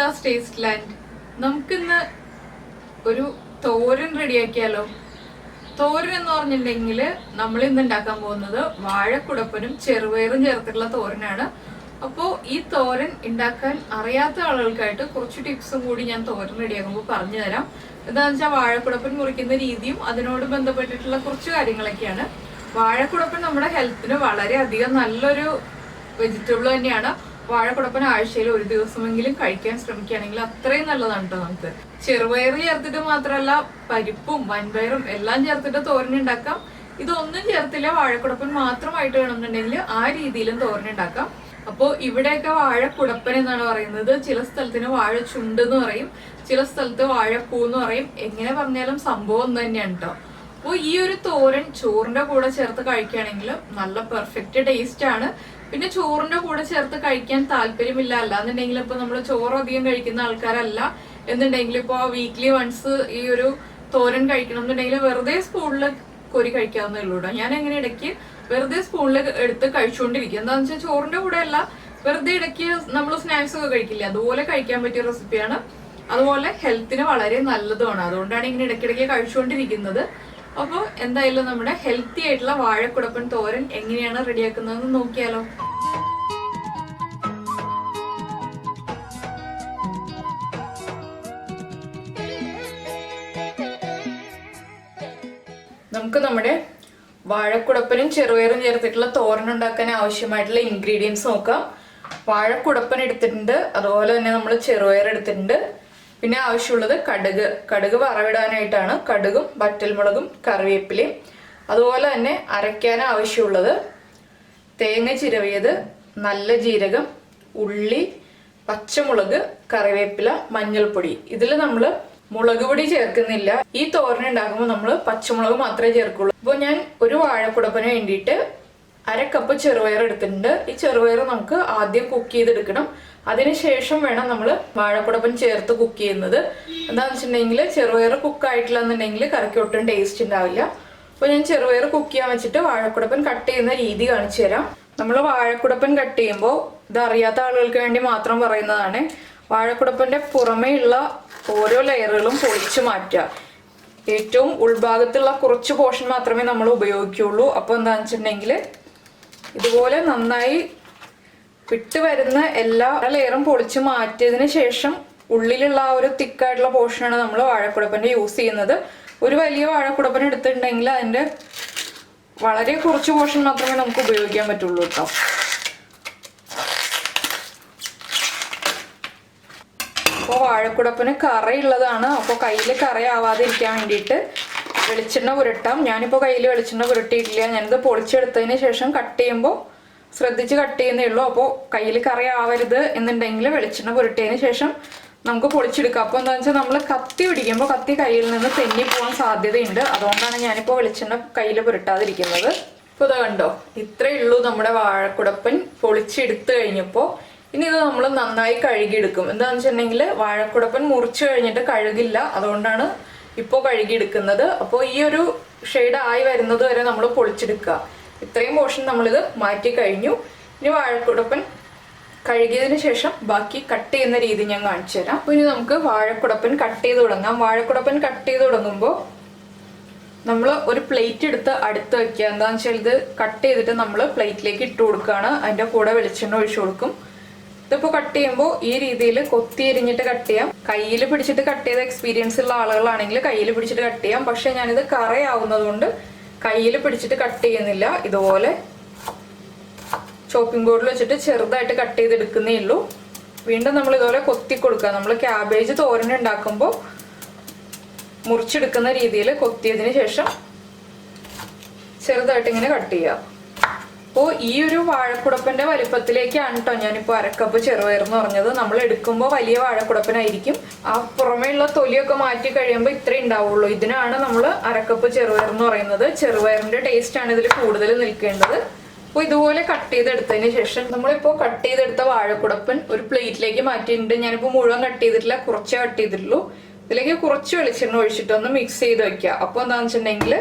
നീതാസ് ടേസ്റ്റ്ലാൻഡ്. നമുക്കിന്ന് ഒരു തോരൻ റെഡിയാക്കിയാലോ? തോരൻ എന്ന് പറഞ്ഞിട്ടുണ്ടെങ്കിൽ നമ്മൾ ഇന്ന് ഉണ്ടാക്കാൻ പോകുന്നത് വാഴക്കുടപ്പനും ചെറുപയറും ചേർത്തിട്ടുള്ള തോരനാണ്. അപ്പോൾ ഈ തോരൻ ഉണ്ടാക്കാൻ അറിയാത്ത ആളുകൾക്കായിട്ട് കുറച്ച് ടിപ്സും കൂടി ഞാൻ തോരൻ റെഡിയാക്കുമ്പോൾ പറഞ്ഞു തരാം. എന്താണെന്ന് വെച്ചാൽ വാഴക്കുടപ്പൻ മുറിക്കുന്ന രീതിയും അതിനോട് ബന്ധപ്പെട്ടിട്ടുള്ള കുറച്ച് കാര്യങ്ങളൊക്കെയാണ്. വാഴക്കുടപ്പൻ നമ്മുടെ ഹെൽത്തിന് വളരെയധികം നല്ലൊരു വെജിറ്റബിൾ തന്നെയാണ്. വാഴക്കുടപ്പൻ ആഴ്ചയിൽ ഒരു ദിവസമെങ്കിലും കഴിക്കാൻ ശ്രമിക്കുകയാണെങ്കിൽ അത്രയും നല്ലതാണ് കേട്ടോ. നമുക്ക് ചെറുപയർ ചേർത്തിട്ട് മാത്രമല്ല പരിപ്പും വൻപയറും എല്ലാം ചേർത്തിട്ട് തോരൻ ഉണ്ടാക്കാം. ഇതൊന്നും ചേർത്തില്ല, വാഴക്കുടപ്പൻ മാത്രമായിട്ട് വേണമെന്നുണ്ടെങ്കിൽ ആ രീതിയിലും തോരൻ ഉണ്ടാക്കാം. അപ്പോൾ ഇവിടെയൊക്കെ വാഴക്കുടപ്പൻ എന്നാണ് പറയുന്നത്. ചില സ്ഥലത്തിന് വാഴ ചുണ്ട് എന്ന് പറയും, ചില സ്ഥലത്ത് വാഴപ്പൂ എന്ന് പറയും. എങ്ങനെ പറഞ്ഞാലും സംഭവം ഒന്ന് തന്നെയാണ് കേട്ടോ. അപ്പോൾ ഈ ഒരു തോരൻ ചോറിന്റെ കൂടെ ചേർത്ത് കഴിക്കുകയാണെങ്കിൽ നല്ല പെർഫെക്റ്റ് ടേസ്റ്റ് ആണ്. പിന്നെ ചോറിന്റെ കൂടെ ചേർത്ത് കഴിക്കാൻ താല്പര്യമില്ല അല്ലാന്നുണ്ടെങ്കിൽ ഇപ്പൊ നമ്മൾ ചോറ് അധികം കഴിക്കുന്ന ആൾക്കാരല്ല എന്നുണ്ടെങ്കിൽ ഇപ്പൊ വീക്ക്ലി വൺസ് ഈ ഒരു തോരൻ കഴിക്കണം എന്നുണ്ടെങ്കിൽ വെറുതെ സ്പൂണിൽ കോരി കഴിക്കാവുന്നേ ഉള്ളൂ. ഞാൻ എങ്ങനെ ഇടയ്ക്ക് വെറുതെ സ്പൂണിൽ എടുത്ത് കഴിച്ചുകൊണ്ടിരിക്കും. എന്താണെന്ന് വെച്ചാൽ ചോറിന്റെ കൂടെ അല്ല, വെറുതെ ഇടയ്ക്ക് നമ്മൾ സ്നാക്സ് ഒക്കെ കഴിക്കില്ല, അതുപോലെ കഴിക്കാൻ പറ്റിയ റെസിപ്പിയാണ്. അതുപോലെ ഹെൽത്തിന് വളരെ നല്ലതുമാണ്. അതുകൊണ്ടാണ് ഇങ്ങനെ ഇടയ്ക്കിടയ്ക്ക് കഴിച്ചുകൊണ്ടിരിക്കുന്നത്. അപ്പോൾ എന്തായാലും നമ്മുടെ ഹെൽത്തി ആയിട്ടുള്ള വാഴക്കുടപ്പൻ തോരൻ എങ്ങനെയാണ് റെഡിയാക്കുന്നതെന്ന് നോക്കിയാലോ. നമുക്ക് നമ്മുടെ വാഴക്കുടപ്പനും ചെറുപയറും ചേർത്തിട്ടുള്ള തോരൻ ഉണ്ടാക്കാൻ ആവശ്യമായിട്ടുള്ള ഇൻഗ്രീഡിയൻസ് നോക്കാം. വാഴക്കുടപ്പൻ എടുത്തിട്ടുണ്ട്, അതുപോലെ തന്നെ നമ്മൾ ചെറുപയർ എടുത്തിട്ടുണ്ട്. പിന്നെ ആവശ്യമുള്ളത് കടുക് വറവിടാനായിട്ടാണ്. കടുകും വറ്റൽമുളകും കറിവേപ്പിലയും. അതുപോലെ തന്നെ അരയ്ക്കാൻ ആവശ്യമുള്ളത് തേങ്ങ ചിരവിയത്, നല്ല ജീരകം, ഉള്ളി, പച്ചമുളക്, കറിവേപ്പില, മഞ്ഞൾപ്പൊടി. ഇതിൽ നമ്മൾ മുളക് പൊടി ചേർക്കുന്നില്ല. ഈ തോരൻ ഉണ്ടാക്കുമ്പോൾ നമ്മൾ പച്ചമുളക് മാത്രമേ ചേർക്കുള്ളൂ. അപ്പോൾ ഞാൻ ഒരു വാഴക്കുടപ്പന് വേണ്ടിയിട്ട് 1/2 കപ്പ് ചെറുപയർ എടുത്തിട്ടുണ്ട്. ഈ ചെറുപയർ നമുക്ക് ആദ്യം കുക്ക് ചെയ്തെടുക്കണം. അതിനുശേഷം വേണം നമ്മൾ വാഴക്കുടപ്പൻ ചേർത്ത് കുക്ക് ചെയ്യുന്നത്. എന്താണെന്ന് വെച്ചിട്ടുണ്ടെങ്കിൽ ചെറുപയർ കുക്കായിട്ടില്ല എന്നുണ്ടെങ്കിൽ കറിക്ക് ഒട്ടും ടേസ്റ്റ് ഉണ്ടാവില്ല. അപ്പോൾ ഞാൻ ചെറുപയർ കുക്ക് ചെയ്യാൻ വെച്ചിട്ട് വാഴക്കുടപ്പൻ കട്ട് ചെയ്യുന്ന രീതി കാണിച്ചു തരാം. നമ്മൾ വാഴക്കുടപ്പൻ കട്ട് ചെയ്യുമ്പോൾ ഇത് അറിയാത്ത ആളുകൾക്ക് വേണ്ടി മാത്രം പറയുന്നതാണ്. വാഴക്കുടപ്പന്റെ പുറമേ ഉള്ള ഓരോ ലെയറുകളും പൊളിച്ചു മാറ്റുക. ഏറ്റവും ഉൾഭാഗത്തുള്ള കുറച്ച് പോർഷൻ മാത്രമേ നമ്മൾ ഉപയോഗിക്കുകയുള്ളൂ. അപ്പോൾ എന്താണെന്ന് വെച്ചിട്ടുണ്ടെങ്കിൽ ഇതുപോലെ നന്നായി വിട്ട് വരുന്ന എല്ലാ ലെയറും പൊളിച്ച് മാറ്റിയതിന് ശേഷം ഉള്ളിലുള്ള ആ ഒരു തിക്കായിട്ടുള്ള പോർഷനാണ് നമ്മൾ വാഴക്കുടപ്പൻ്റെ യൂസ് ചെയ്യുന്നത്. ഒരു വലിയ വാഴക്കുടപ്പൻ എടുത്തിട്ടുണ്ടെങ്കിൽ അതിൻ്റെ വളരെ കുറച്ച് പോർഷൻ മാത്രമേ നമുക്ക് ഉപയോഗിക്കാൻ പറ്റുള്ളൂ കേട്ടോ. അപ്പോൾ വാഴക്കുടപ്പന് കറയുള്ളതാണ്. അപ്പോൾ കയ്യിൽ കറയാവാതിരിക്കാൻ വേണ്ടിയിട്ട് വെളിച്ചെണ്ണ പുരട്ടാം. ഞാനിപ്പോൾ കയ്യിൽ വെളിച്ചെണ്ണ പുരട്ടിയിട്ടില്ല. ഞാനിത് പൊളിച്ചെടുത്തതിന് ശേഷം കട്ട് ചെയ്യുമ്പോൾ ശ്രദ്ധിച്ച് കട്ട് ചെയ്യുന്നേ ഉള്ളൂ. അപ്പോൾ കയ്യിൽ കറയാവരുത് എന്നുണ്ടെങ്കിൽ വെളിച്ചെണ്ണ പുരട്ടിയതിന് ശേഷം നമുക്ക് പൊളിച്ചെടുക്കാം. അപ്പോൾ എന്താണെന്ന് വെച്ചാൽ നമ്മൾ കത്തി പിടിക്കുമ്പോൾ കത്തി കയ്യിൽ നിന്ന് തെന്നി പോകാൻ സാധ്യതയുണ്ട്. അതുകൊണ്ടാണ് ഞാനിപ്പോൾ വെളിച്ചെണ്ണ കയ്യിൽ പുരട്ടാതിരിക്കുന്നത്. ഇപ്പോൾ ഇതാ കണ്ടോ, ഇത്രയേ ഉള്ളൂ നമ്മുടെ വാഴക്കുടപ്പൻ പൊളിച്ചെടുത്ത് കഴിഞ്ഞപ്പോൾ. ഇനി ഇത് നമ്മൾ നന്നായി കഴുകിയെടുക്കും. എന്താണെന്ന് വെച്ചിട്ടുണ്ടെങ്കിൽ വാഴക്കുടപ്പൻ മുറിച്ച് കഴിഞ്ഞിട്ട് കഴുകില്ല, അതുകൊണ്ടാണ് ഇപ്പോൾ കഴുകിയെടുക്കുന്നത്. അപ്പോൾ ഈ ഒരു ഷെയ്ഡ് ആയി വരുന്നത് വരെ നമ്മൾ പൊളിച്ചെടുക്കുക. ഇത്രയും പോർഷൻ നമ്മളിത് മാറ്റി കഴിഞ്ഞു. ഇനി വാഴക്കുടപ്പൻ കഴുകിയതിന് ശേഷം ബാക്കി കട്ട് ചെയ്യുന്ന രീതി ഞാൻ കാണിച്ചു തരാം. അപ്പോൾ ഇനി നമുക്ക് വാഴക്കുടപ്പൻ കട്ട് ചെയ്ത് തുടങ്ങാം. വാഴക്കുടപ്പൻ കട്ട് ചെയ്ത് തുടങ്ങുമ്പോൾ നമ്മൾ ഒരു പ്ലേറ്റ് എടുത്ത് അടുത്ത് വെക്കുക. എന്താണെന്ന് വെച്ചാൽ ഇത് കട്ട് ചെയ്തിട്ട് നമ്മൾ പ്ലേറ്റിലേക്ക് ഇട്ട് കൊടുക്കുകയാണ്. അതിൻ്റെ കൂടെ വെളിച്ചെണ്ണ ഒഴിച്ചു കൊടുക്കും. ഇതിപ്പോൾ കട്ട് ചെയ്യുമ്പോൾ ഈ രീതിയിൽ കൊത്തി എരിഞ്ഞിട്ട് കട്ട് ചെയ്യാം. കയ്യിൽ പിടിച്ചിട്ട് കട്ട് ചെയ്ത എക്സ്പീരിയൻസ് ഉള്ള ആളുകളാണെങ്കിൽ കയ്യിൽ പിടിച്ചിട്ട് കട്ട് ചെയ്യാം. പക്ഷെ ഞാനിത് കറയാവുന്നത് കൊണ്ട് കയ്യിൽ പിടിച്ചിട്ട് കട്ട് ചെയ്യുന്നില്ല. ഇതുപോലെ ചോപ്പിംഗ് ബോർഡിൽ വെച്ചിട്ട് ചെറുതായിട്ട് കട്ട് ചെയ്തെടുക്കുന്നേ ഉള്ളൂ. വീണ്ടും നമ്മൾ ഇതുപോലെ കൊത്തി കൊടുക്കുക. നമ്മൾ ക്യാബേജ് തോരൻ ഉണ്ടാക്കുമ്പോൾ മുറിച്ചെടുക്കുന്ന രീതിയിൽ കൊത്തിയതിന് ശേഷം ചെറുതായിട്ട് ഇങ്ങനെ കട്ട് ചെയ്യുക. അപ്പോൾ ഈ ഒരു വാഴക്കുടപ്പന്റെ വലിപ്പത്തിലേക്കാണ് കേട്ടോ ഞാനിപ്പോൾ 1/2 കപ്പ് ചെറുപയർ എന്ന് പറഞ്ഞത്. നമ്മൾ എടുക്കുമ്പോൾ വലിയ വാഴക്കുടപ്പനായിരിക്കും. ആ പുറമേയുള്ള തൊലിയൊക്കെ മാറ്റി കഴിയുമ്പോൾ ഇത്രേ ഉണ്ടാവുള്ളൂ. ഇതിനാണ് നമ്മൾ 1/2 കപ്പ് ചെറുപയർ എന്ന് പറയുന്നത്. ചെറുപയറിന്റെ ടേസ്റ്റ് ആണ് ഇതിൽ കൂടുതൽ നിൽക്കേണ്ടത്. അപ്പോൾ ഇതുപോലെ കട്ട് ചെയ്തെടുത്തതിന് ശേഷം നമ്മളിപ്പോൾ കട്ട് ചെയ്തെടുത്ത വാഴക്കുടപ്പൻ ഒരു പ്ലേറ്റിലേക്ക് മാറ്റിയിട്ടുണ്ട്. ഞാനിപ്പോൾ മുഴുവൻ കട്ട് ചെയ്തിട്ടില്ല, കുറച്ചേ കട്ട് ചെയ്തിട്ടുള്ളൂ. ഇതിലേക്ക് കുറച്ച് വെളിച്ചെണ്ണ ഒഴിച്ചിട്ടൊന്ന് മിക്സ് ചെയ്ത് വെക്കുക. അപ്പോൾ എന്താണെന്ന് വെച്ചിട്ടുണ്ടെങ്കിൽ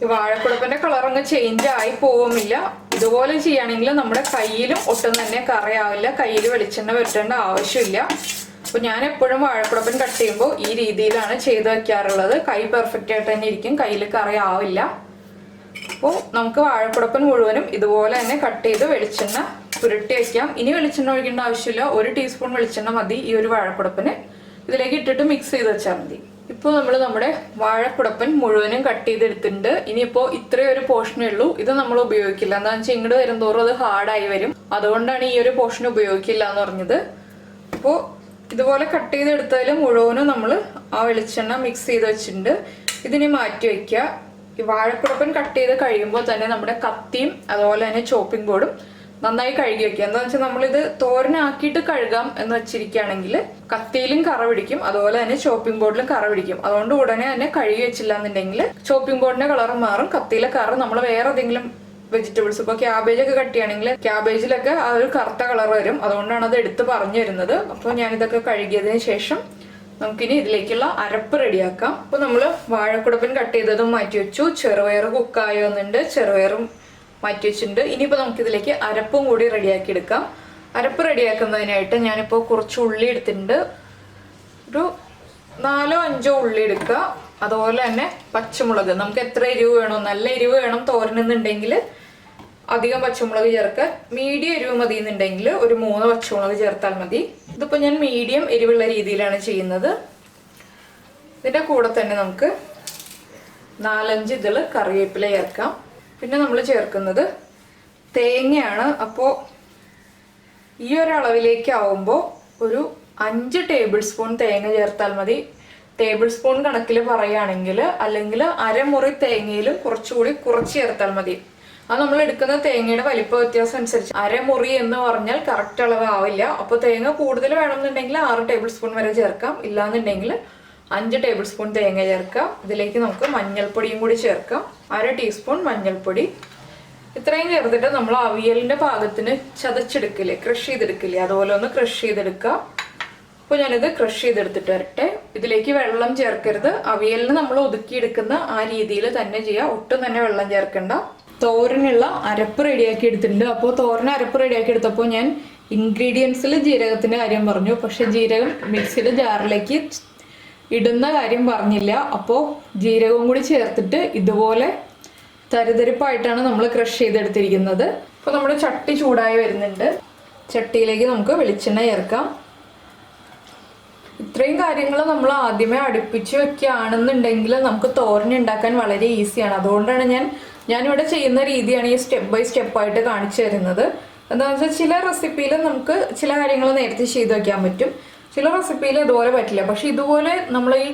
ഈ വാഴക്കുടപ്പന്റെ കളർ അങ്ങ് ചേഞ്ച് ആയി പോകുമില്ല. ഇതുപോലെ ചെയ്യുകയാണെങ്കിൽ നമ്മുടെ കയ്യിലും ഒട്ടും തന്നെ കറയാവില്ല. കയ്യിൽ വെളിച്ചെണ്ണ പുരട്ടേണ്ട ആവശ്യമില്ല. അപ്പോൾ ഞാൻ എപ്പോഴും വാഴക്കുടപ്പൻ കട്ട് ചെയ്യുമ്പോൾ ഈ രീതിയിലാണ് ചെയ്ത് വെക്കാറുള്ളത്. കൈ പെർഫെക്റ്റ് ആയിട്ട് തന്നെ ഇരിക്കും, കയ്യിൽ കറിയാവില്ല. അപ്പോൾ നമുക്ക് വാഴക്കുടപ്പൻ മുഴുവനും ഇതുപോലെ തന്നെ കട്ട് ചെയ്ത് വെളിച്ചെണ്ണ പുരട്ടി വയ്ക്കാം. ഇനി വെളിച്ചെണ്ണ ഒഴിക്കേണ്ട ആവശ്യമില്ല, 1 ടീസ്പൂൺ വെളിച്ചെണ്ണ മതി ഈ ഒരു വാഴക്കുടപ്പന്. ഇതിലേക്ക് ഇട്ടിട്ട് മിക്സ് ചെയ്ത് വെച്ചാൽ മതി. ഇപ്പോൾ നമ്മൾ നമ്മുടെ വാഴക്കുടപ്പൻ മുഴുവനും കട്ട് ചെയ്തെടുത്തിട്ടുണ്ട്. ഇനിയിപ്പോൾ ഇത്രയും ഒരു പോർഷനേ ഉള്ളൂ. ഇത് നമ്മൾ ഉപയോഗിക്കില്ല, എന്താണെന്ന് വെച്ചാൽ ഇങ്ങോട്ട് വരുംതോറും അത് ഹാർഡായി വരും. അതുകൊണ്ടാണ് ഈ ഒരു പോർഷൻ ഉപയോഗിക്കില്ല എന്ന് പറഞ്ഞത്. അപ്പോൾ ഇതുപോലെ കട്ട് ചെയ്തെടുത്താൽ മുഴുവനും നമ്മൾ ആ വെളിച്ചെണ്ണ മിക്സ് ചെയ്ത് വെച്ചിട്ടുണ്ട്. ഇതിനെ മാറ്റി വയ്ക്കുക. ഈ വാഴക്കുടപ്പൻ കട്ട് ചെയ്ത് കഴിയുമ്പോൾ തന്നെ നമ്മുടെ കത്തിയും അതുപോലെ തന്നെ ചോപ്പിംഗ് ബോർഡും നന്നായി കഴുകി വെക്കുക. എന്താണെന്ന് വെച്ചാൽ നമ്മളിത് തോരനാക്കിയിട്ട് കഴുകാം എന്ന് വെച്ചിരിക്കുകയാണെങ്കിൽ കത്തിയിലും കറ പിടിക്കും, അതുപോലെ തന്നെ ചോപ്പിംഗ് ബോർഡിലും കറ പിടിക്കും. അതുകൊണ്ട് ഉടനെ തന്നെ കഴുകി വെച്ചില്ല എന്നുണ്ടെങ്കിൽ ചോപ്പിംഗ് ബോർഡിന്റെ കളർ മാറും, കത്തിയിലെ കറ നമ്മൾ വേറെ ഏതെങ്കിലും വെജിറ്റബിൾസ് ഇപ്പോൾ ക്യാബേജ് ഒക്കെ കട്ട് ചെയ്യുകയാണെങ്കിൽ ക്യാബേജിലൊക്കെ ആ ഒരു കറുത്ത കളർ വരും. അതുകൊണ്ടാണ് അത് എടുത്ത് പറഞ്ഞു തരുന്നത്. അപ്പോൾ ഞാനിതൊക്കെ കഴുകിയതിന് ശേഷം നമുക്കിനി ഇതിലേക്കുള്ള അരപ്പ് റെഡിയാക്കാം. അപ്പോൾ നമ്മൾ വാഴക്കുടപ്പൻ കട്ട് ചെയ്തതും മാറ്റി വെച്ചു, ചെറുപയർ കുക്കായി വന്നിട്ടുണ്ട്, ചെറുപയറും മാറ്റി വെച്ചിട്ടുണ്ട്. ഇനിയിപ്പോൾ നമുക്കിതിലേക്ക് അരപ്പും കൂടി റെഡിയാക്കി എടുക്കാം. അരപ്പ് റെഡിയാക്കുന്നതിനായിട്ട് ഞാനിപ്പോൾ കുറച്ച് ഉള്ളി എടുത്തിട്ടുണ്ട്. ഒരു 4-5 ഉള്ളി എടുക്കുക. അതുപോലെ തന്നെ പച്ചമുളക്, നമുക്ക് എത്ര എരിവ് വേണോ, നല്ല എരിവ് വേണം തോരനെന്നുണ്ടെങ്കിൽ അധികം പച്ചമുളക് ചേർക്കുക. മീഡിയം എരിവ് മതി എന്നുണ്ടെങ്കിൽ ഒരു 3 പച്ചമുളക് ചേർത്താൽ മതി. ഇതിപ്പോൾ ഞാൻ മീഡിയം എരിവുള്ള രീതിയിലാണ് ചെയ്യുന്നത്. ഇതിൻ്റെ കൂടെ തന്നെ നമുക്ക് 4-5 ഇതിൽ കറിവേപ്പില ചേർക്കാം. പിന്നെ നമ്മൾ ചേർക്കുന്നത് തേങ്ങയാണ്. അപ്പോൾ ഈ ഒരളവിലേക്ക് ആവുമ്പോൾ ഒരു 5 ടേബിൾ സ്പൂൺ തേങ്ങ ചേർത്താൽ മതി. ടേബിൾ സ്പൂൺ കണക്കിൽ പറയുകയാണെങ്കിൽ അല്ലെങ്കിൽ അരമുറി തേങ്ങയിലും കുറച്ചുകൂടി കുറച്ച് ചേർത്താൽ മതി. അത് നമ്മൾ എടുക്കുന്ന തേങ്ങയുടെ വലിപ്പ വ്യത്യാസം അനുസരിച്ച് അരമുറി എന്ന് പറഞ്ഞാൽ കറക്റ്റ് അളവ് ആവില്ല. അപ്പോൾ തേങ്ങ കൂടുതൽ വേണമെന്നുണ്ടെങ്കിൽ 6 ടേബിൾ സ്പൂൺ വരെ ചേർക്കാം, ഇല്ലാന്നുണ്ടെങ്കിൽ 5 ടേബിൾ സ്പൂൺ തേങ്ങ ചേർക്കാം. ഇതിലേക്ക് നമുക്ക് മഞ്ഞൾപ്പൊടിയും കൂടി ചേർക്കാം, 1/2 ടീസ്പൂൺ മഞ്ഞൾപ്പൊടി. ഇത്രയും ചേർത്തിട്ട് നമ്മൾ അവിയലിന്റെ പാകത്തിന് ചതച്ചെടുക്കില്ലേ, ക്രഷ് ചെയ്തെടുക്കില്ലേ, അതുപോലെ ഒന്ന് ക്രഷ് ചെയ്തെടുക്കുക. അപ്പോൾ ഞാനിത് ക്രഷ് ചെയ്തെടുത്തിട്ട് വരട്ടെ. ഇതിലേക്ക് വെള്ളം ചേർക്കരുത്, അവിയലിന് നമ്മൾ ഒതുക്കിയെടുക്കുന്ന ആ രീതിയിൽ തന്നെ ചെയ്യുക, ഒട്ടും തന്നെ വെള്ളം ചേർക്കണ്ട. തോരനുള്ള അരപ്പ് റെഡിയാക്കി എടുത്തിട്ടുണ്ട്. അപ്പോൾ തോരന് അരപ്പ് റെഡിയാക്കി എടുത്തപ്പോൾ ഞാൻ ഇൻഗ്രീഡിയൻസിൽ ജീരകത്തിൻ്റെ കാര്യം പറഞ്ഞു, പക്ഷെ ജീരകം മിക്സിയുടെ ജാറിലേക്ക് ഇടുന്ന കാര്യം പറഞ്ഞില്ല. അപ്പോൾ ജീരകവും കൂടി ചേർത്തിട്ട് ഇതുപോലെ തരിതരിപ്പായിട്ടാണ് നമ്മൾ ക്രഷ് ചെയ്തെടുത്തിരിക്കുന്നത്. അപ്പോൾ നമ്മുടെ ചട്ടി ചൂടായി വരുന്നുണ്ട്. ചട്ടിയിലേക്ക് നമുക്ക് വെളിച്ചെണ്ണ ചേർക്കാം. ഇത്രയും കാര്യങ്ങൾ നമ്മൾ ആദ്യമേ അടുപ്പിച്ച് വെക്കുകയാണെന്നുണ്ടെങ്കിൽ നമുക്ക് തോരൻ ഉണ്ടാക്കാൻ വളരെ ഈസിയാണ്. അതുകൊണ്ടാണ് ഞാനിവിടെ ചെയ്യുന്ന രീതിയാണ് ഈ സ്റ്റെപ്പ് ബൈ സ്റ്റെപ്പായിട്ട് കാണിച്ചു തരുന്നത്. എന്താണെന്ന് വെച്ചാൽ ചില റെസിപ്പിയിൽ നമുക്ക് ചില കാര്യങ്ങൾ നേരത്തെ ചെയ്ത് വെക്കാൻ പറ്റും, ചില റെസിപ്പിയിൽ ഇതുപോലെ പറ്റില്ല. പക്ഷെ ഇതുപോലെ നമ്മൾ ഈ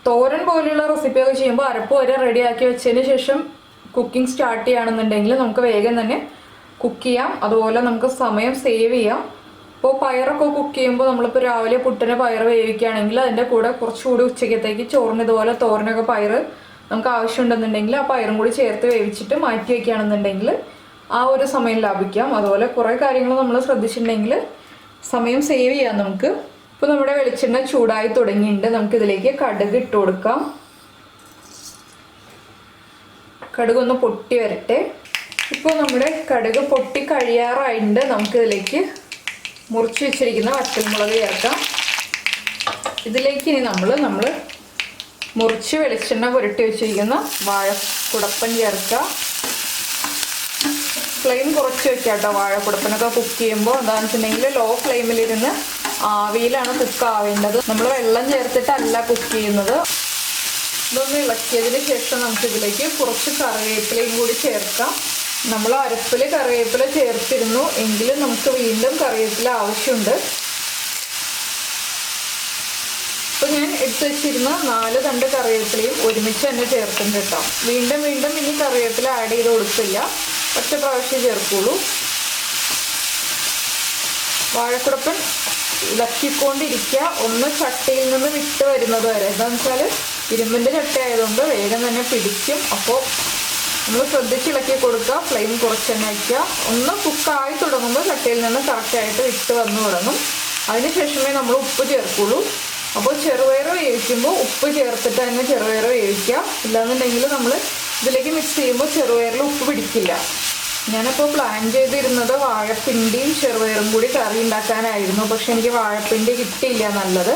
തോരൻ പോലെയുള്ള റെസിപ്പിയൊക്കെ ചെയ്യുമ്പോൾ അരപ്പ് വരെ റെഡിയാക്കി വെച്ചതിന് ശേഷം കുക്കിംഗ് സ്റ്റാർട്ട് ചെയ്യുകയാണെന്നുണ്ടെങ്കിൽ നമുക്ക് വേഗം തന്നെ കുക്ക് ചെയ്യാം. അതുപോലെ നമുക്ക് സമയം സേവ് ചെയ്യാം. ഇപ്പോൾ പയറൊക്കെ കുക്ക് ചെയ്യുമ്പോൾ നമ്മളിപ്പോൾ രാവിലെ പുട്ടിന് പയർ വേവിക്കുകയാണെങ്കിൽ അതിൻ്റെ കൂടെ കുറച്ചുകൂടി ഉച്ചക്കത്തേക്ക് ചോറിന് ഇതുപോലെ തോരനൊക്കെ പയർ നമുക്ക് ആവശ്യമുണ്ടെന്നുണ്ടെങ്കിൽ ആ പയറും കൂടി ചേർത്ത് വേവിച്ചിട്ട് മാറ്റി വയ്ക്കുകയാണെന്നുണ്ടെങ്കിൽ ആ ഒരു സമയം ലാഭിക്കാം. അതുപോലെ കുറേ കാര്യങ്ങൾ നമ്മൾ ശ്രദ്ധിച്ചിട്ടുണ്ടെങ്കിൽ സമയം സേവ് ചെയ്യാം നമുക്ക്. ഇപ്പോൾ നമ്മുടെ വെളിച്ചെണ്ണ ചൂടായി തുടങ്ങിയിട്ടുണ്ട്. നമുക്കിതിലേക്ക് കടുക് ഇട്ട് കൊടുക്കാം. കടുകൊന്ന് പൊട്ടി വരട്ടെ. ഇപ്പോൾ നമ്മുടെ കടുക് പൊട്ടി കഴിയാറായിട്ടുണ്ട്. നമുക്കിതിലേക്ക് മുറിച്ച് വെച്ചിരിക്കുന്ന വറ്റൽമുളക് ചേർക്കാം. ഇതിലേക്ക് ഇനി നമ്മൾ മുറിച്ച് വെളിച്ചെണ്ണ പുരട്ടി വെച്ചിരിക്കുന്ന വാഴക്കുടപ്പൻ ചേർക്കുക. ഫ്ലെയിം കുറച്ച് വെക്കാം കേട്ടോ. വാഴക്കുടപ്പനൊക്കെ കുക്ക് ചെയ്യുമ്പോൾ എന്താണെന്ന് വെച്ചിട്ടുണ്ടെങ്കിൽ ലോ ഫ്ലെയിമിലിരുന്ന് ആവിയിലാണ് കുക്ക് ആവേണ്ടത്. നമ്മൾ വെള്ളം ചേർത്തിട്ടല്ല കുക്ക് ചെയ്യുന്നത്. ഇതൊന്ന് ഇളക്കിയതിന് ശേഷം നമുക്കിതിലേക്ക് കുറച്ച് കറിവേപ്പിലയും കൂടി ചേർക്കാം. നമ്മൾ അരപ്പിൽ കറിവേപ്പില ചേർത്തിരുന്നു എങ്കിലും നമുക്ക് വീണ്ടും കറിവേപ്പില ആവശ്യമുണ്ട്. അപ്പോൾ ഞാൻ എടുത്തു വെച്ചിരുന്ന 4 തണ്ട് കറിവേപ്പിലയും ഒരുമിച്ച് തന്നെ ചേർക്കുന്നുണ്ട് കേട്ടോ. വീണ്ടും ഇനി കറിവേപ്പില ആഡ് ചെയ്ത് കൊടുക്കില്ല, ഒറ്റ പ്രാവശ്യം ചേർക്കുള്ളൂ. വാഴക്കുടപ്പൻ ഇളക്കിക്കൊണ്ടിരിക്കുക, ഒന്ന് ചട്ടിയിൽ നിന്ന് വിട്ട് വരുന്നത് വരെ. എന്താണെന്ന് വെച്ചാൽ ഇരുമ്പിൻ്റെ ചട്ടി ആയതുകൊണ്ട് വേഗം തന്നെ പിടിക്കും. അപ്പോൾ നമ്മൾ ശ്രദ്ധിച്ചിളക്കി കൊടുക്കുക, ഫ്ലെയിം കുറച്ച് തന്നെ വയ്ക്കുക. ഒന്ന് കുക്കായി തുടങ്ങുമ്പോൾ ചട്ടിയിൽ നിന്ന് കറക്റ്റായിട്ട് വിട്ട് വന്നു തുടങ്ങും. അതിനുശേഷമേ നമ്മൾ ഉപ്പ് ചേർക്കുള്ളൂ. അപ്പോൾ ചെറുപയർ വേവിക്കുമ്പോൾ ഉപ്പ് ചേർത്തിട്ട് തന്നെ ചെറുപയർ വേവിക്കുക. ഇല്ലാന്നുണ്ടെങ്കിൽ നമ്മൾ ഇതിലേക്ക് മിക്സ് ചെയ്യുമ്പോൾ ചെറുപയറിൽ ഉപ്പ് പിടിക്കില്ല. ഞാനിപ്പോൾ പ്ലാൻ ചെയ്തിരുന്നത് വാഴപ്പിണ്ടിയും ചെറുപയറും കൂടി കറി ഉണ്ടാക്കാനായിരുന്നു. പക്ഷെ എനിക്ക് വാഴപ്പിണ്ടി കിട്ടിയില്ല നല്ലത്.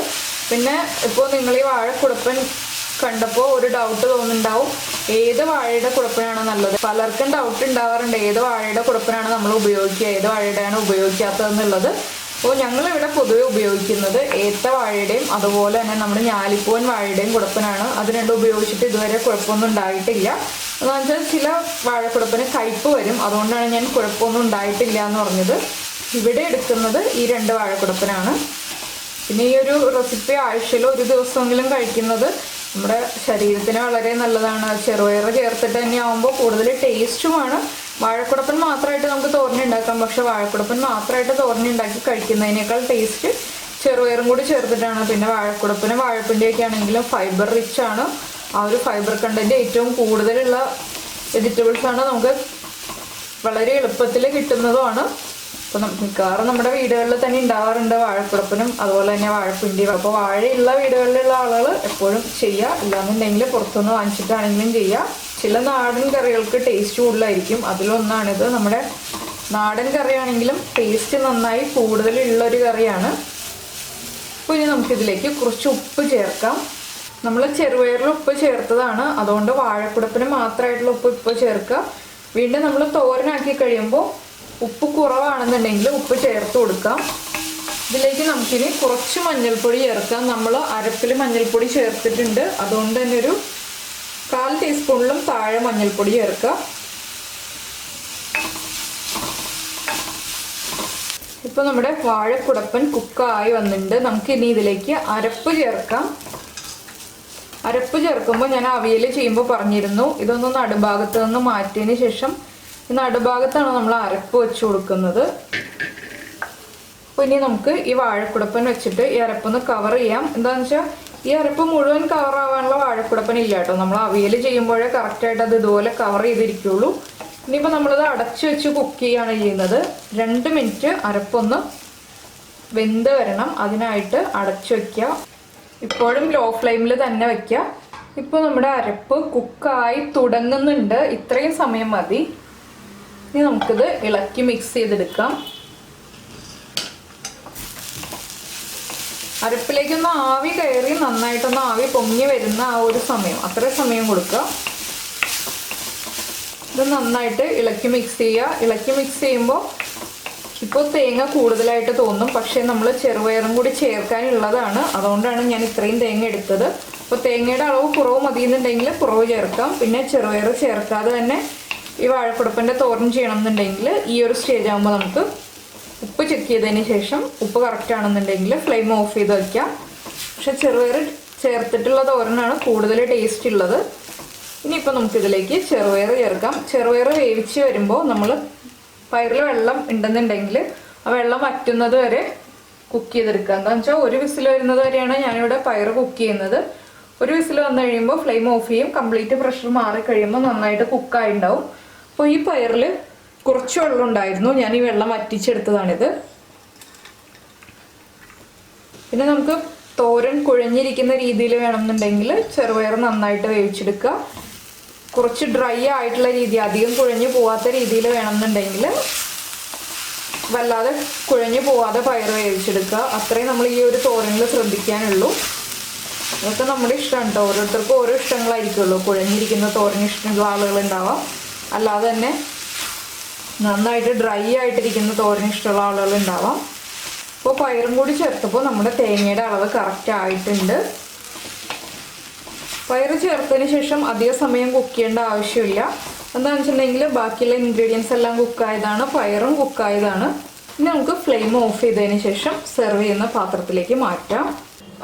പിന്നെ ഇപ്പോൾ നിങ്ങൾ ഈ വാഴക്കുടപ്പൻ കണ്ടപ്പോൾ ഒരു ഡൗട്ട് തോന്നുന്നുണ്ടാവും, ഏത് വാഴയുടെ കുടപ്പനാണ് നല്ലത്. പലർക്കും ഡൗട്ട് ഉണ്ടാവാറുണ്ട് ഏത് വാഴയുടെ കുടപ്പനാണ് നമ്മൾ ഉപയോഗിക്കുക, ഏത് വാഴയുടെയാണ് ഉപയോഗിക്കാത്തതെന്നുള്ളത്. അപ്പോൾ ഞങ്ങളിവിടെ പൊതുവെ ഉപയോഗിക്കുന്നത് ഏത്ത വാഴയുടെയും അതുപോലെ തന്നെ നമ്മുടെ ഞാലിപ്പൂവൻ വാഴയുടെയും കുടപ്പനാണ്. അത് രണ്ടും ഉപയോഗിച്ചിട്ട് ഇതുവരെ കുഴപ്പമൊന്നും ഉണ്ടായിട്ടില്ല. എന്താണെന്ന് വെച്ചാൽ ചില വാഴക്കുടപ്പന് കയ്പ്പ് വരും, അതുകൊണ്ടാണ് ഞാൻ കുഴപ്പമൊന്നും ഉണ്ടായിട്ടില്ല എന്ന് പറഞ്ഞത്. ഇവിടെ എടുക്കുന്നത് ഈ 2 വാഴക്കുടപ്പനാണ്. പിന്നെ ഈ ഒരു റെസിപ്പി ആഴ്ചയിൽ ഒരു ദിവസമെങ്കിലും കഴിക്കുന്നത് നമ്മുടെ ശരീരത്തിന് വളരെ നല്ലതാണ്. ചെറുപയർ ചേർത്തിട്ട് തന്നെ ആകുമ്പോൾ കൂടുതൽ ടേസ്റ്റുമാണ്. വാഴക്കുടപ്പൻ മാത്രമായിട്ട് നമുക്ക് തോരനുണ്ടാക്കാം, പക്ഷെ വാഴക്കുടപ്പൻ മാത്രമായിട്ട് തോരനുണ്ടാക്കി കഴിക്കുന്നതിനേക്കാൾ ടേസ്റ്റ് ചെറുപയറും കൂടി ചേർത്തിട്ടാണ്. പിന്നെ വാഴക്കുടപ്പനും വാഴപ്പിണ്ടിയൊക്കെ ആണെങ്കിലും ഫൈബർ റിച്ച് ആണ്. ആ ഒരു ഫൈബർ കണ്ടന്റ് ഏറ്റവും കൂടുതലുള്ള വെജിറ്റബിൾസാണ്, നമുക്ക് വളരെ എളുപ്പത്തിൽ കിട്ടുന്നതുമാണ്. അപ്പോൾ മിക്കവാറും നമ്മുടെ വീടുകളിൽ തന്നെ ഉണ്ടാവാറുണ്ട് വാഴക്കുടപ്പനും അതുപോലെ തന്നെ വാഴപ്പിണ്ടി. അപ്പോൾ വാഴയുള്ള വീടുകളിലുള്ള ആളുകൾ എപ്പോഴും ചെയ്യുക, ഇല്ലാന്നുണ്ടെങ്കിൽ പുറത്തുനിന്ന് വാങ്ങിച്ചിട്ടാണെങ്കിലും ചെയ്യുക. ചില നാടൻ കറികൾക്ക് ടേസ്റ്റ് കൂടുതലായിരിക്കും, അതിലൊന്നാണിത്. നമ്മുടെ നാടൻ കറിയാണെങ്കിലും ടേസ്റ്റ് നന്നായി കൂടുതലുള്ളൊരു കറിയാണ്. അപ്പോൾ ഇനി നമുക്കിതിലേക്ക് കുറച്ച് ഉപ്പ് ചേർക്കാം. നമ്മൾ ചെറുപയറിൽ ഉപ്പ് ചേർത്തതാണ്, അതുകൊണ്ട് വാഴക്കുടപ്പിന് മാത്രമായിട്ടുള്ള ഉപ്പ് ഇപ്പോൾ ചേർക്കുക. വീണ്ടും നമ്മൾ തോരനാക്കി കഴിയുമ്പോൾ ഉപ്പ് കുറവാണെന്നുണ്ടെങ്കിൽ ഉപ്പ് ചേർത്ത് കൊടുക്കാം. ഇതിലേക്ക് നമുക്കിനി കുറച്ച് മഞ്ഞൾപ്പൊടി ചേർക്കാം. നമ്മൾ അരപ്പിൽ മഞ്ഞൾപ്പൊടി ചേർത്തിട്ടുണ്ട്, അതുകൊണ്ട് തന്നെ ഒരു 1/4 ടീസ്പൂണിലും താഴെ മഞ്ഞൾപ്പൊടി ചേർക്കാം. ഇപ്പോൾ നമ്മുടെ വാഴക്കുടപ്പൻ കുക്കായി വന്നിട്ടുണ്ട്. നമുക്കിനി ഇതിലേക്ക് അരപ്പ് ചേർക്കാം. അരപ്പ് ചേർക്കുമ്പോൾ ഞാൻ അവിയൽ ചെയ്യുമ്പോൾ പറഞ്ഞിരുന്നു, ഇതൊന്ന് നടുഭാഗത്ത് നിന്ന് മാറ്റിയതിന് ശേഷം നടുഭാഗത്താണ് നമ്മൾ അരപ്പ് വെച്ച് കൊടുക്കുന്നത്. അപ്പോൾ ഇനി നമുക്ക് ഈ വാഴക്കുടപ്പൻ വെച്ചിട്ട് ഈ അരപ്പൊന്ന് കവർ ചെയ്യാം. എന്താണെന്ന് വെച്ചാൽ ഈ അരപ്പ് മുഴുവൻ കവർ ആവാനുള്ള വാഴക്കുടപ്പൻ ഇല്ല കേട്ടോ. നമ്മൾ അവിയൽ ചെയ്യുമ്പോഴേ കറക്റ്റായിട്ട് അത് ഇതുപോലെ കവർ ചെയ്തിരിക്കുള്ളൂ. ഇനിയിപ്പോൾ നമ്മളത് അടച്ചു വെച്ച് കുക്ക് ചെയ്യുകയാണ് ചെയ്യുന്നത്. 2 മിനിറ്റ് അരപ്പൊന്ന് വെന്ത് വരണം, അതിനായിട്ട് അടച്ചു വയ്ക്കുക. ഇപ്പോഴും ലോ ഫ്ലെയിമിൽ തന്നെ വയ്ക്കുക. ഇപ്പോൾ നമ്മുടെ അരപ്പ് കുക്കായി തുടങ്ങുന്നുണ്ട്, ഇത്രയും സമയം മതി. ഇനി നമുക്കിത് ഇളക്കി മിക്സ് ചെയ്തെടുക്കാം. അരപ്പിലേക്കൊന്ന് ആവി കയറി നന്നായിട്ടൊന്ന് ആവി പൊങ്ങി വരുന്ന ആ ഒരു സമയം, അത്രയും സമയം കൊടുക്കുക. ഇത് നന്നായിട്ട് ഇളക്കി മിക്സ് ചെയ്യുക. ഇളക്കി മിക്സ് ചെയ്യുമ്പോൾ ഇപ്പോൾ തേങ്ങ കൂടുതലായിട്ട് തോന്നും, പക്ഷേ നമ്മൾ ചെറുപയറും കൂടി ചേർക്കാനുള്ളതാണ്, അതുകൊണ്ടാണ് ഞാൻ ഇത്രയും തേങ്ങ എടുത്തത്. അപ്പോൾ തേങ്ങയുടെ അളവ് കുറവ് മതിയെന്നുണ്ടെങ്കിൽ കുറവ് ചേർക്കാം. പിന്നെ ചെറുപയർ ചേർക്കാതെ തന്നെ ഈ വാഴക്കുടപ്പൻ്റെ തോരൻ ചെയ്യണം എന്നുണ്ടെങ്കിൽ ഈ ഒരു സ്റ്റേജ് ആകുമ്പോൾ നമുക്ക് ഉപ്പ് ചെക്ക് ചെയ്തതിന് ശേഷം ഉപ്പ് കറക്റ്റ് ആണെന്നുണ്ടെങ്കിൽ ഫ്ലെയിം ഓഫ് ചെയ്ത് വയ്ക്കാം. പക്ഷെ ചെറുപയർ ചേർത്തിട്ടുള്ള തോരനാണ് കൂടുതൽ ടേസ്റ്റ് ഉള്ളത്. ഇനിയിപ്പോൾ നമുക്കിതിലേക്ക് ചെറുപയർ ചേർക്കാം. ചെറുപയർ വേവിച്ച് വരുമ്പോൾ നമ്മൾ പയറിൽ വെള്ളം ഉണ്ടെന്നുണ്ടെങ്കിൽ ആ വെള്ളം വറ്റുന്നത് വരെ കുക്ക് ചെയ്തെടുക്കുക. എന്താണെന്ന് വെച്ചാൽ ഒരു വിസിൽ വരുന്നത് വരെയാണ് ഞാനിവിടെ പയർ കുക്ക് ചെയ്യുന്നത്. ഒരു വിസിൽ വന്നു കഴിയുമ്പോൾ ഫ്ലെയിം ഓഫ് ചെയ്യും. കംപ്ലീറ്റ് പ്രഷർ മാറി കഴിയുമ്പോൾ നന്നായിട്ട് കുക്കായി ഉണ്ടാവും. അപ്പോൾ ഈ പയറിൽ കുറച്ച് വെള്ളം ഉണ്ടായിരുന്നു, ഞാൻ ഈ വെള്ളം വറ്റിച്ചെടുത്തതാണിത്. പിന്നെ നമുക്ക് തോരൻ കുഴഞ്ഞിരിക്കുന്ന രീതിയിൽ വേണമെന്നുണ്ടെങ്കിൽ ചെറുപയർ നന്നായിട്ട് വേവിച്ചെടുക്കുക. കുറച്ച് ഡ്രൈ ആയിട്ടുള്ള രീതി, അധികം കുഴഞ്ഞു പോവാത്ത രീതിയിൽ വേണമെന്നുണ്ടെങ്കിൽ വല്ലാതെ കുഴഞ്ഞു പോവാതെ പയർ വേവിച്ചെടുക്കുക. അത്രയും നമ്മൾ ഈ ഒരു തോരനിൽ ശ്രദ്ധിക്കാനുള്ളൂ. അതൊക്കെ നമ്മുടെ ഇഷ്ടമാണ് കേട്ടോ, ഓരോരുത്തർക്കും ഓരോ ഇഷ്ടങ്ങളായിരിക്കുമല്ലോ. കുഴഞ്ഞിരിക്കുന്ന തോരൻ ഇഷ്ടമുള്ള ആളുകളുണ്ടാവാം, അല്ലാതെ തന്നെ നന്നായിട്ട് ഡ്രൈ ആയിട്ടിരിക്കുന്ന തോരൻ ഇഷ്ടമുള്ള ആളുകളുണ്ടാവാം. അപ്പോൾ പയറും കൂടി ചേർത്തപ്പോൾ നമ്മുടെ തേങ്ങയുടെ അളവ് കറക്റ്റ് ആയിട്ടുണ്ട്. പയർ ചേർത്തതിന് ശേഷം അധിക സമയം കുക്ക് ചെയ്യേണ്ട ആവശ്യമില്ല. എന്താണെന്ന് വെച്ചിട്ടുണ്ടെങ്കിൽ ബാക്കിയുള്ള ഇൻഗ്രീഡിയൻസ് എല്ലാം കുക്കായതാണ്, പയറും കുക്കായതാണ്. ഇനി നമുക്ക് ഫ്ലെയിം ഓഫ് ചെയ്തതിന് ശേഷം സെർവ് ചെയ്യുന്ന പാത്രത്തിലേക്ക് മാറ്റാം.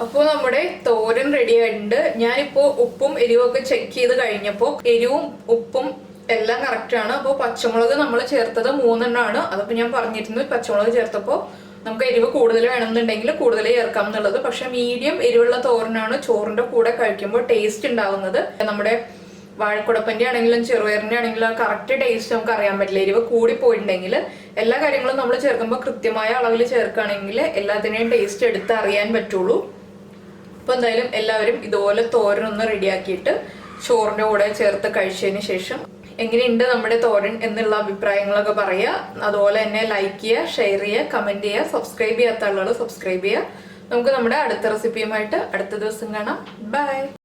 അപ്പോൾ നമ്മുടെ തോരൻ റെഡി ആയിട്ടുണ്ട്. ഞാനിപ്പോൾ ഉപ്പും എരിവൊക്കെ ചെക്ക് ചെയ്ത് കഴിഞ്ഞപ്പോൾ എരിവും ഉപ്പും എല്ലാം കറക്റ്റാണ്. അപ്പോൾ പച്ചമുളക് നമ്മൾ ചേർത്തത് 3 എണ്ണമാണ്. അതിപ്പോൾ ഞാൻ പറഞ്ഞിരുന്നു, പച്ചമുളക് ചേർത്തപ്പോൾ നമുക്ക് എരിവ് കൂടുതൽ വേണമെന്നുണ്ടെങ്കിൽ കൂടുതൽ ചേർക്കാം എന്നുള്ളത്. പക്ഷെ മീഡിയം എരിവുള്ള തോരനാണ് ചോറിന്റെ കൂടെ കഴിക്കുമ്പോൾ ടേസ്റ്റ് ഉണ്ടാവുന്നത്. നമ്മുടെ വാഴക്കുടപ്പന്റെ ആണെങ്കിലും ചെറുപയറിന്റെ ആണെങ്കിലും കറക്റ്റ് ടേസ്റ്റ് നമുക്ക് അറിയാൻ പറ്റില്ല. എരിവ് കൂടി പോയിട്ടുണ്ടെങ്കിൽ എല്ലാ കാര്യങ്ങളും നമ്മൾ ചേർക്കുമ്പോൾ കൃത്യമായ അളവിൽ ചേർക്കുകയാണെങ്കിൽ എല്ലാത്തിനെയും ടേസ്റ്റ് എടുത്ത് അറിയാൻ പറ്റുള്ളൂ. അപ്പോൾ എന്തായാലും എല്ലാവരും ഇതുപോലെ തോരനൊന്ന് റെഡിയാക്കിയിട്ട് ചോറിന്റെ കൂടെ ചേർത്ത് കഴിച്ചതിന് ശേഷം എങ്ങനെയുണ്ട് നമ്മുടെ തോരൻ എന്നുള്ള അഭിപ്രായങ്ങളൊക്കെ പറയുക. അതുപോലെ തന്നെ ലൈക്ക് ചെയ്യുക, ഷെയർ ചെയ്യുക, കമന്റ് ചെയ്യുക. സബ്സ്ക്രൈബ് ചെയ്യാത്ത ആളുകൾ സബ്സ്ക്രൈബ് ചെയ്യുക. നമുക്ക് നമ്മുടെ അടുത്ത റെസിപ്പിയുമായിട്ട് അടുത്ത ദിവസം കാണാം. ബൈ.